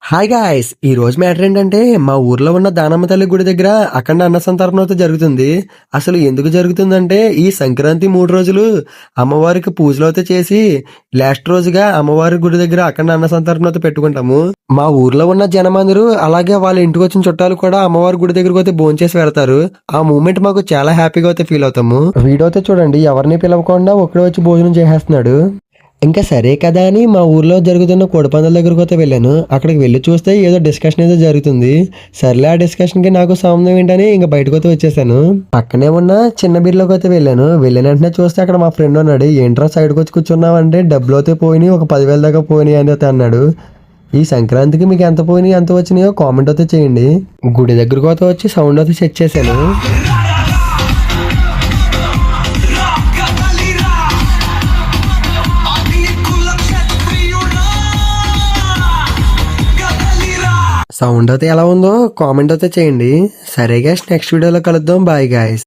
Hi guys, ఈ రోజు matter ఏంటంటే మా ఊర్లో ఉన్న దానమ్మ తల్లి గుడి దగ్గర అఖండ అన్న సంతర్పణతో జరుగుతుంది. అసలు ఎందుకు జరుగుతుందంటే ఈ సంక్రాంతి 3 రోజులు అమ్మవారికి పూజలు అయితే చేసి లాస్ట్ రోజుగా అమ్మవారి గుడి దగ్గర అఖండ అన్న సంతర్పణతో పెట్టుకుంటాము. మా ఊర్లో ఉన్న జనమందరూ అలాగే వాళ్ళ ఇంటికి వచ్చిన చుట్టాలు కూడా అమ్మవారి గుడి దగ్గరకు అయితే భోంచేసి వెళ్తారు. ఆ మూమెంట్ మాకు చాలా హ్యాపీగా అయితే ఫీల్ అవుతాము. వీడియో అయితే చూడండి, ఎవరిని పిలవకుండా ఒక్కడే వచ్చి భోజనం చేసేస్తున్నాడు. ఇంకా సరే కదా అని మా ఊర్లో జరుగుతున్న కోడిపందాల దగ్గరకు అయితే వెళ్ళాను. అక్కడికి వెళ్ళి చూస్తే ఏదో డిస్కషన్ ఏదో జరుగుతుంది. సర్లే, ఆ డిస్కషన్కి నాకు సంబంధం ఏంటని ఇంకా బయటకు అయితే వచ్చేసాను. పక్కనే ఉన్న చిన్న బీర్లోకి అయితే వెళ్ళాను. వెళ్ళిన వెంటనే చూస్తే అక్కడ మా ఫ్రెండ్ ఉన్నాడు. ఏంట్రా సైడ్కి వచ్చి కూర్చున్నావు అంటే, డబ్బులు అయితే పోయినాయి, ఒక 10,000 దాకా పోయినాయి అని అయితే అన్నాడు. ఈ సంక్రాంతికి మీకు ఎంత పోయినాయి, ఎంత వచ్చినాయో కామెంట్ అయితే చేయండి. గుడి దగ్గరకు అయితే వచ్చి సౌండ్ అయితే సెట్ చేశాను. సౌండ్ అయితే ఎలా ఉందో కామెంట్ అయితే చేయండి. సరే గైస్, నెక్స్ట్ వీడియోలో కలుద్దాం. Bye guys.